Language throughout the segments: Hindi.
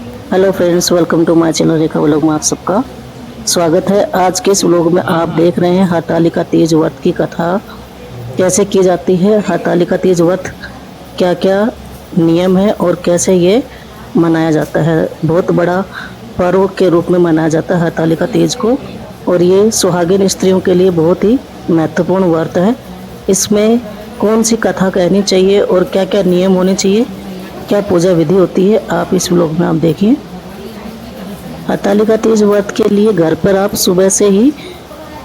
Hello friends, welcome to my channel Rekha vlog में आप सबका स्वागत है। आज के इस व्लॉग में आप देख रहे हैं हरतालिका तीज व्रत की कथा कैसे की जाती है। हरतालिका तीज व्रत क्या क्या नियम है और कैसे ये मनाया जाता है। बहुत बड़ा पर्व के रूप में मनाया जाता है हरतालिका तीज को, और ये सुहागिन स्त्रियों के लिए बहुत ही महत्वपूर्ण व्रत है। इसमें कौन सी कथा कहनी चाहिए और क्या क्या नियम होने चाहिए, क्या पूजा विधि होती है, आप इस व्लॉग में आप देखिए। हरतालिका तीज व्रत के लिए घर पर आप सुबह से ही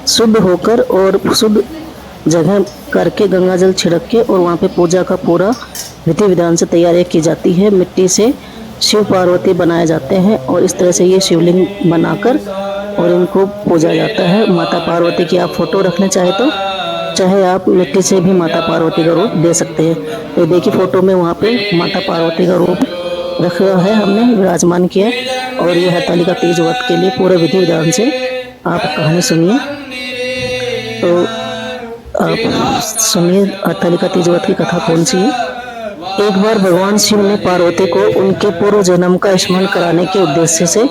शुद्ध होकर और शुद्ध जगह करके गंगा जल छिड़क के और वहाँ पे पूजा का पूरा विधि विधान से तैयारी की जाती है। मिट्टी से शिव पार्वती बनाए जाते हैं और इस तरह से ये शिवलिंग बनाकर और इनको पूजा जाता है। माता पार्वती की आप फोटो रखना चाहे तो चाहे आप मिट्टी से भी माता पार्वती का रूप दे सकते हैं। तो देखिए फोटो में वहाँ पे माता पार्वती का रूप रखा है, हमने विराजमान किया। और ये हरतालिका तीज व्रत के लिए पूरे विधि विधान से आप कहानी सुनिए। तो आप सुनिए हरतालिका तीज व्रत की कथा कौन सी है। एक बार भगवान शिव ने पार्वती को उनके पूर्व जन्म का स्मरण कराने के उद्देश्य से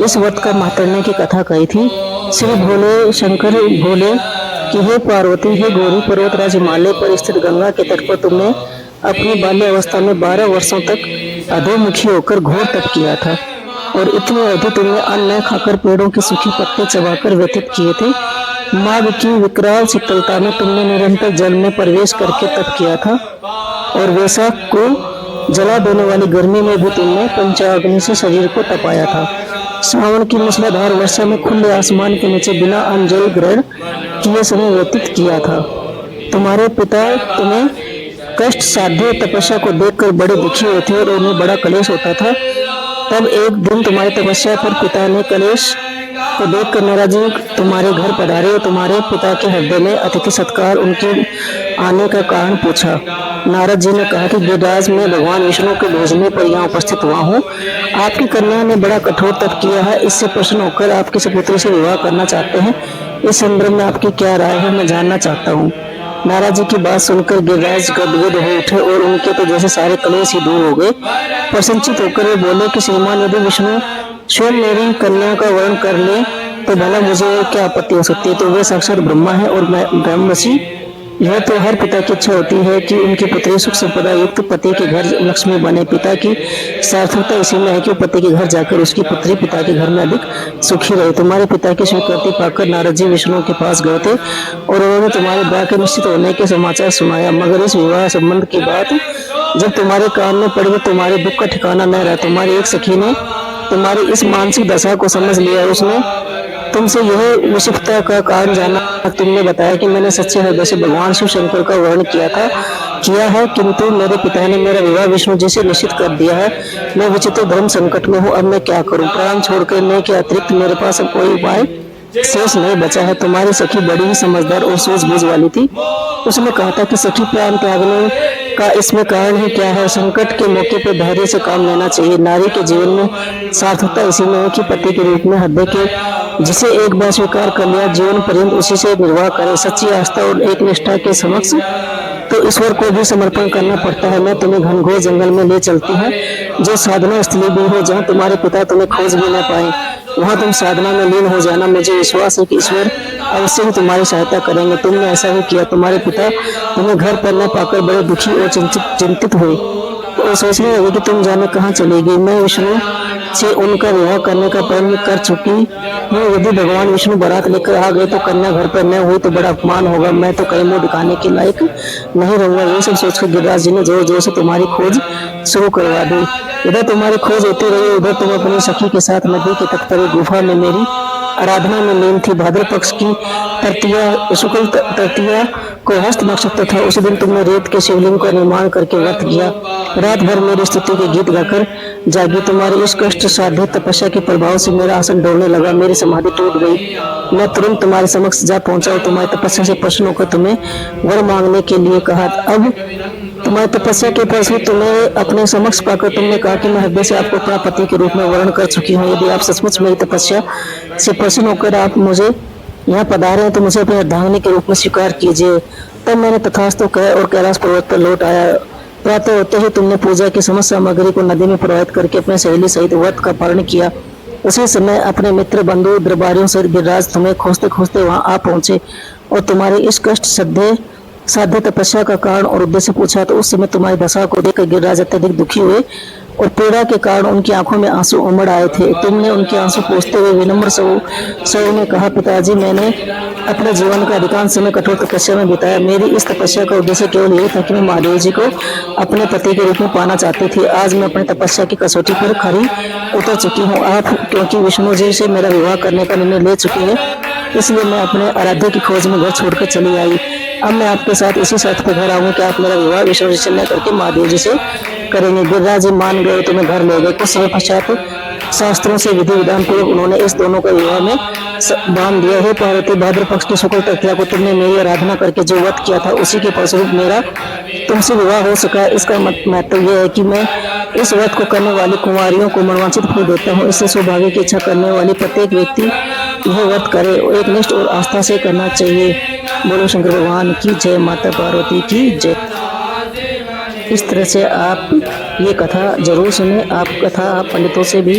इस व्रत का महत्व की कथा कही थी। श्री भोले शंकर भोले कि हे पार्वती, हे गौरी, पर्वतराज हिमालय पर स्थित गंगा के तट पर तुमने अपनी बाल्य अवस्था में 12 वर्षों तक अधोमुखी होकर घोर तप किया था और इतने अवधि तुमने अन्न न खाकर पेड़ों के सूखे पत्ते चबाकर व्यतीत किए थे। माघ की विकराल शीतलता में तुमने निरंतर जल में प्रवेश करके तप किया था और वैशाख को जला देने वाली गर्मी में भी तुमने पंचाग्नि से शरीर को तपाया था। सावन की मूसलाधार वर्षा में खुले आसमान के नीचे बिना अन्न जल ग्रहण किए समय व्यतीत किया था। तुम्हारे पिता तुम्हें कष्ट साध्य तपस्या को देखकर बड़े दुखी होते और उन्हें बड़ा क्लेश होता था। तब एक दिन तुम्हारी तपस्या पर पिता ने क्लेश को देखकर नाराज तुम्हारे घर पधारे और तुम्हारे पिता के हृदय में अतिथि सत्कार उनके आने का कारण पूछा। नारद जी ने कहा कि गिरिराज, मैं भगवान विष्णु के भेजने पर यहाँ उपस्थित हुआ हूँ। आपकी कन्या ने बड़ा कठोर तप किया है, इससे प्रसन्न होकर आपके सपुत्र से विवाह करना चाहते हैं। इस संदर्भ में आपकी क्या राय है, मैं जानना चाहता हूँ। नारद जी की बात सुनकर गिरिराज गदगद हो उठे और उनके तो जैसे सारे क्लेश ही दूर हो गए। प्रसन्नचित होकर वे बोले कि श्रीमान, यदि विष्णु स्वयं मेरी कन्या का वर्ण कर ले तो भला मुझे क्या आपत्ति हो सकती है। तो वे साक्षात ब्रह्मा है और मैं ब्रह्मऋषि। यह तो हर पिता की इच्छा होती है कि उनकी पुत्री सुख संपदा युक्त पति के घर लक्ष्मी बने। पिता की सार्थकता इसी में है कि पति के घर जाकर उसकी पुत्री पिता के घर में अधिक सुखी रहे। तुम्हारे पिता की स्वीकृति पाकर नारद जी विष्णु के पास गए थे और उन्होंने तुम्हारे विवाह के निश्चित होने के समाचार सुनाया। मगर इस विवाह संबंध की बात जब तुम्हारे कान में पड़ी तो तुम्हारे दुख का ठिकाना न रहा। तुम्हारी एक सखी ने तुम्हारी इस मानसिक दशा को समझ लिया। उसने तुमसे यह विषिप्तता का कारण जाना। तुमने बताया कि मैंने सच्चे हृदय से भगवान शिव शंकर का वर्ण किया है, किंतु मेरे पिता ने मेरा विवाह विष्णु जी से निश्चित कर दिया है। मैं विचित्र धर्म संकट में हूँ, अब मैं क्या करूँ। प्राण छोड़कर के अतिरिक्त मेरे पास अब कोई उपाय शेष नहीं बचा है। तुम्हारी सखी बड़ी ही समझदार और सूझबूझ वाली थी। उसने कहा था कि सखी, प्राण त्यागने का इसमें कारण ही क्या है। संकट के मौके पर धैर्य से काम लेना चाहिए। नारी के जीवन में सार्थकता इसी में है कि पति के रूप में हृदय के जिसे एक बार स्वीकार कर लिया, जीवन पर्यंत उसी से निर्वाह करे। सच्ची आस्था और एक निष्ठा के समक्ष तो ईश्वर को भी समर्पण करना पड़ता है। मैं तुम्हें घनघोर जंगल में ले चलती हूँ, जो साधना स्थली भी हो, जहाँ तुम्हारे पिता तुम्हें खोज भी न पाए। वहाँ तुम साधना में लीन हो जाना। मुझे विश्वास है कि ईश्वर अवश्य ही तुम्हारी सहायता करेंगे। तुमने ऐसा ही किया। तुम्हारे पिता तुम्हें घर पर न पाकर बड़े दुखी और चिंतित हुए और सोचने लगे कि तुम जाने कहाँ चलेगी। मैं विष्णु से उनका विवाह करने का प्रण कर चुकी हूँ। यदि भगवान विष्णु बारात लेकर आ गए तो कन्या घर पर न हुई तो बड़ा अपमान होगा। मैं तो कहीं मुंह दिखाने के लायक नहीं रहूंगा। ये सब सोचकर गिरिराज जी ने जोर जोर से तुम्हारी खोज शुरू करवा दी। इधर तुम्हारी खोज होती रही, उधर तुम अपनी सखी के साथ नदी के तट पर गुफा में मेरी आराधना में लीन थी। भाद्र पक्ष की तृतीया शुक्ल तृतीया को हस्त नक्षत्र था। उसी दिन तुमने रेत के शिवलिंग का निर्माण करके व्रत किया। रात भर मेरी स्तुति के गीत गाकर जागी। तुम्हारी इस कष्ट साध्य तपस्या के प्रभाव से मेरा आसन डोलने लगा, मेरी समाधि टूट गई। मैं तुरंत तुम्हारे समक्ष जा पहुंचा और तुम्हारी तपस्या से प्रसन्न होकर तुम्हें वर मांगने के लिए कहा। अब तुम्हारी तपस्या के फलस्वरूप तुम्हें अपने समक्ष पाकर तुमने कहा कि मैं हृदय से आपको अपना पति के रूप में वर्ण कर चुकी हूँ। यदि आप सचमुच मेरी तपस्या से प्रसन्न होकर आप मुझे यहाँ पधारे हैं तो मुझे अपने अर्धांगिनी के रूप में स्वीकार कीजिए। तब मैंने तथास्तु कहा और कैलाश पर्वत पर लौट आया। प्रातः होते ही तुमने पूजा की समस्त सामग्री को नदी में प्रवाहित करके अपने सहेली सहित व्रत का पालन किया। उसी समय अपने मित्र बंधु दरबारियों से गिरिराज तुम्हें खोजते खोजते वहां आ पहुंचे और तुम्हारी इस कष्ट साध्य तपस्या का कारण और उद्देश्य पूछा। तो उस समय तुम्हारी दशा को देखकर गिरिराज अत्यधिक दुखी हुए और पीड़ा के कारण उनकी आंखों में आंसू उमड़ आए थे। तुमने उनके आंसू पोंछते हुए विनम्र स्वर में कहा, पिताजी, मैंने अपने जीवन का अधिकांश समय कठोर तपस्या में बिताया। मेरी इस तपस्या का उद्देश्य केवल यही था कि मैं महादेव जी को अपने पति के रूप में पाना चाहती थी। आज मैं अपनी तपस्या की कसौटी पर खरी उतर चुकी हूँ। आप क्योंकि विष्णु जी से मेरा विवाह करने का निर्णय ले चुकी है, इसलिए मैं अपने आराध्य की खोज में घर छोड़कर चली आई। अब मैं आपके साथ इसी शर्त पर घर आऊंगी कि आप मेरा विवाह विष्णु जी से न करके महादेव जी से करेंगे। गिरिराज जी मान गए, तुम्हें घर ले गए। कुछ समय पश्चात शास्त्रों से विधि विधान पूर्वक उन्होंने इस दोनों का विवाह में बांध दिया। हे पार्वती, भाद्र पक्ष की शुक्ल तृतीया को तुमने मेरी आराधना करके जो व्रत किया था, उसी के फलस्वरूप मेरा तुमसे विवाह हो सका है। इसका महत्व यह है कि मैं इस व्रत को करने वाली कुमारियों को मनवांछित फल देता हूँ। इससे सौभाग्य की इच्छा करने वाली प्रत्येक व्यक्ति यह व्रत करे, एक निष्ठ और आस्था से करना चाहिए। बोलो शंकर भगवान की जय, माता पार्वती की जय। इस तरह से आप ये कथा जरूर सुने। आप कथा आप पंडितों से भी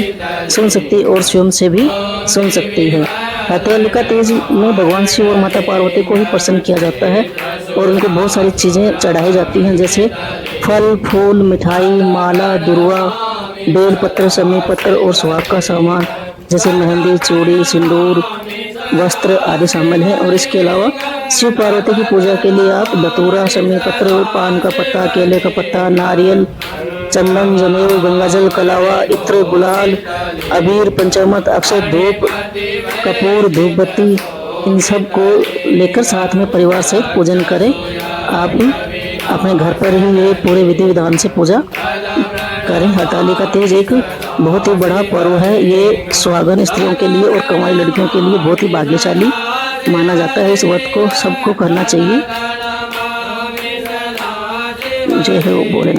सुन सकती और स्वयं से भी सुन सकती है। हरतालिका तीज में भगवान शिव और माता पार्वती को ही प्रसन्न किया जाता है और उनको बहुत सारी चीज़ें चढ़ाई जाती हैं, जैसे फल फूल, मिठाई, माला, दुर्वा, बेल पत्र, समी पत्र और सुहाग का सामान जैसे मेहंदी, चूड़ी, सिंदूर, वस्त्र आदि शामिल हैं। और इसके अलावा शिव पार्वती की पूजा के लिए आप धतूरा, समी पत्र, पान का पत्ता, केले का पत्ता, नारियल, चंदन, जनेऊ, गंगाजल, कलावा, इत्र, गुलाल, अबीर, पंचामृत, अक्षत, धूप, कपूर, धूप बत्ती, इन सब को लेकर साथ में परिवार सहित पूजन करें। आप अपने घर पर ही ये पूरे विधि विधान से पूजा करें। हरतालिका तीज एक बहुत ही बड़ा पर्व है। ये सुहागन स्त्रियों के लिए और कमाई लड़कियों के लिए बहुत ही भाग्यशाली माना जाता है। इस व्रत को सबको करना चाहिए। जय हो भोलेनाथ।